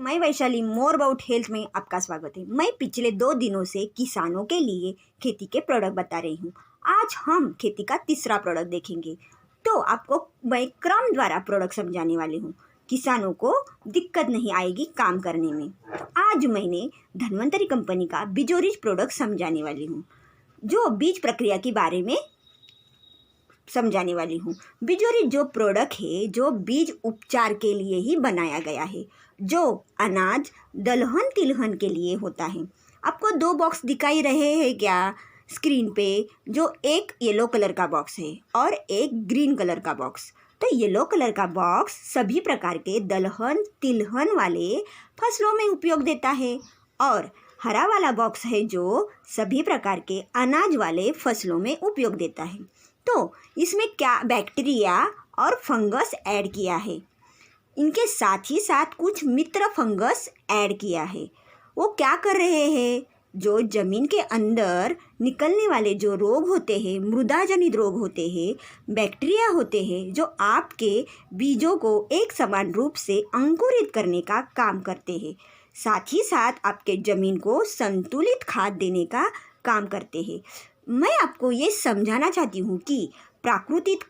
मैं Vaishali more about health में आपका स्वागत है। मैं पिछले 2 दिनों से किसानों के लिए खेती के प्रोडक्ट बता रही हूँ। आज हम खेती का तीसरा प्रोडक्ट देखेंगे। तो आपको मैं क्रम द्वारा प्रोडक्ट समझाने वाली हूँ। किसानों को दिक्कत नहीं आएगी काम करने में। तो आज मैंने धन्वंतरी कंपनी का बीजोरिच प्रोडक्ट समझाने वाली हूँ, जो बीज प्रक्रिया के बारे में समझाने वाली हूँ। बीजोरिच जो प्रोडक्ट है, जो बीज उपचार के लिए ही बनाया गया है, जो अनाज दलहन तिलहन के लिए होता है। आपको 2 बॉक्स दिखाई रहे हैं क्या स्क्रीन पे? जो एक येलो कलर का बॉक्स है और एक ग्रीन कलर का बॉक्स। तो येलो कलर का बॉक्स सभी प्रकार के दलहन तिलहन वाले फसलों में उपयोग देता है और हरा वाला बॉक्स है जो सभी प्रकार के अनाज वाले फसलों में उपयोग देता है। तो इसमें क्या बैक्टीरिया और फंगस ऐड किया है, इनके साथ ही साथ कुछ मित्र फंगस ऐड किया है। वो क्या कर रहे हैं? जो ज़मीन के अंदर निकलने वाले जो रोग होते हैं, मृदा जनित रोग होते हैं, बैक्टीरिया होते हैं, जो आपके बीजों को एक समान रूप से अंकुरित करने का काम करते हैं। साथ ही साथ आपके ज़मीन को संतुलित खाद देने का काम करते हैं। मैं आपको ये समझाना चाहती हूँ कि प्राकृतिक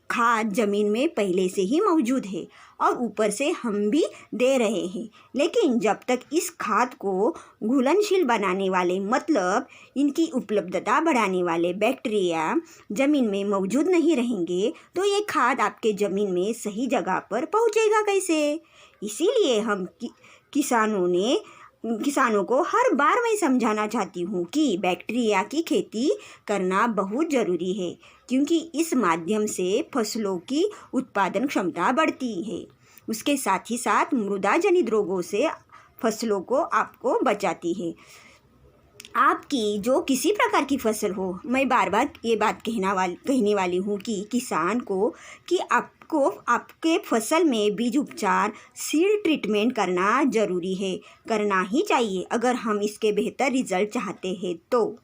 खाद ज़मीन में पहले से ही मौजूद है और ऊपर से हम भी दे रहे हैं। लेकिन जब तक इस खाद को घुलनशील बनाने वाले, मतलब इनकी उपलब्धता बढ़ाने वाले बैक्टीरिया ज़मीन में मौजूद नहीं रहेंगे, तो ये खाद आपके ज़मीन में सही जगह पर पहुँचेगा कैसे? इसीलिए हम किसानों को हर बार मैं समझाना चाहती हूँ कि बैक्टीरिया की खेती करना बहुत ज़रूरी है, क्योंकि इस माध्यम से फसलों की उत्पादन क्षमता बढ़ती है। उसके साथ ही साथ मृदा जनित रोगों से फसलों को आपको बचाती है। आपकी जो किसी प्रकार की फसल हो, मैं बार बार ये बात कहने वाली हूँ कि किसान को कि आपको आपके फसल में बीज उपचार, सीड ट्रीटमेंट करना ज़रूरी है, करना ही चाहिए अगर हम इसके बेहतर रिजल्ट चाहते हैं। तो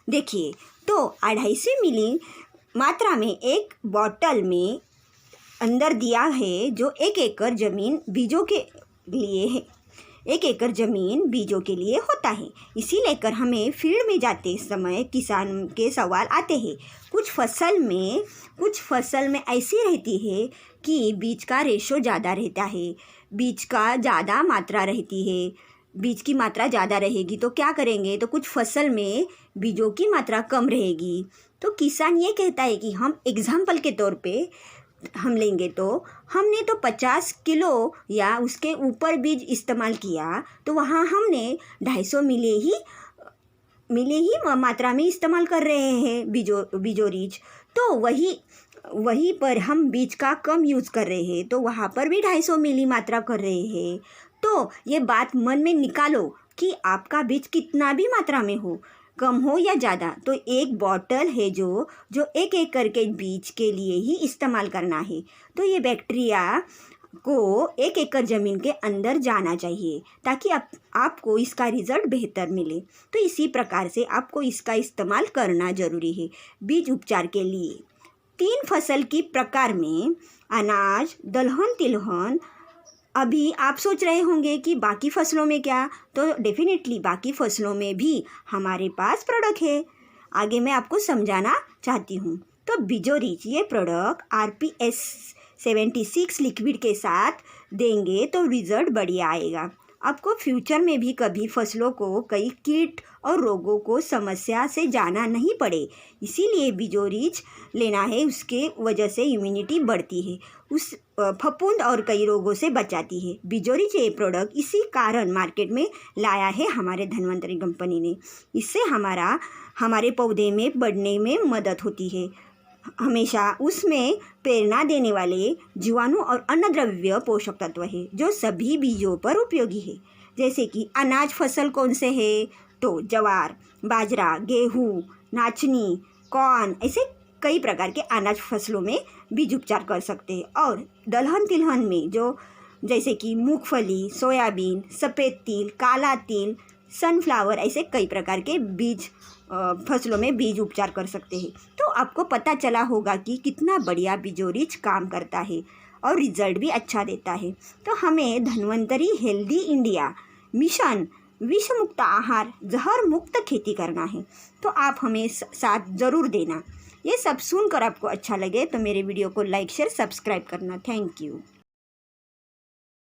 देखिए, तो 250 मिली मात्रा में एक बॉटल में अंदर दिया है, जो 1 एकड़ ज़मीन बीजों के लिए है। 1 एकड़ ज़मीन बीजों के लिए होता है। इसी लेकर हमें फील्ड में जाते समय किसान के सवाल आते हैं। कुछ फसल में ऐसी रहती है कि बीज का रेशो ज़्यादा रहता है, बीज का ज़्यादा मात्रा रहती है। बीज की मात्रा ज़्यादा रहेगी तो क्या करेंगे? तो कुछ फसल में बीजों की मात्रा कम रहेगी। तो किसान ये कहता है कि हम एग्जाम्पल के तौर पे हम लेंगे, तो हमने तो 50 किलो या उसके ऊपर बीज इस्तेमाल किया, तो वहाँ हमने 250 मिली ही मात्रा में इस्तेमाल कर रहे हैं बीजोरिच। तो वही पर हम बीज का कम यूज़ कर रहे हैं, तो वहाँ पर भी 250 मिली मात्रा कर रहे हैं। तो ये बात मन में निकालो कि आपका बीज कितना भी मात्रा में हो, कम हो या ज़्यादा, तो एक बॉटल है जो 1 एकड़ के बीज के लिए ही इस्तेमाल करना है। तो ये बैक्टीरिया को 1 एकड़ ज़मीन के अंदर जाना चाहिए ताकि आपको इसका रिज़ल्ट बेहतर मिले। तो इसी प्रकार से आपको इसका इस्तेमाल करना ज़रूरी है बीज उपचार के लिए। 3 फसल की प्रकार में अनाज, दलहन तिलहन। अभी आप सोच रहे होंगे कि बाकी फसलों में क्या? तो डेफिनेटली बाकी फसलों में भी हमारे पास प्रोडक्ट है। आगे मैं आपको समझाना चाहती हूँ। तो बीजोरिच ये प्रोडक्ट RPS 76 लिक्विड के साथ देंगे तो रिज़ल्ट बढ़िया आएगा। आपको फ्यूचर में भी कभी फसलों को कई कीट और रोगों को समस्या से जाना नहीं पड़े, इसीलिए बीजोरिच लेना है। उसके वजह से इम्यूनिटी बढ़ती है, उस फफूंद और कई रोगों से बचाती है। बीजोरिच ये प्रोडक्ट इसी कारण मार्केट में लाया है हमारे धन्वंतरी कंपनी ने। इससे हमारे पौधे में बढ़ने में मदद होती है। हमेशा उसमें प्रेरणा देने वाले जीवाणु और अन्नद्रव्य पोषक तत्व है, जो सभी बीजों पर उपयोगी है। जैसे कि अनाज फसल कौन से है? तो जवार, बाजरा, गेहूँ, नाचनी, कॉर्न, ऐसे कई प्रकार के अनाज फसलों में बीज उपचार कर सकते हैं। और दलहन तिलहन में जैसे कि मूंगफली, सोयाबीन, सफ़ेद तिल, काला तिल, सनफ्लावर, ऐसे कई प्रकार के बीज फसलों में बीज उपचार कर सकते हैं। तो आपको पता चला होगा कि कितना बढ़िया बीजोरिच काम करता है। और रिजल्ट भी अच्छा देता है। तो हमें धन्वंतरी हेल्दी इंडिया मिशन विष मुक्त आहार जहर मुक्त खेती करना है। तो आप हमें साथ ज़रूर देना। ये सब सुनकर आपको अच्छा लगे तो मेरे वीडियो को लाइक शेयर सब्सक्राइब करना। Thank you.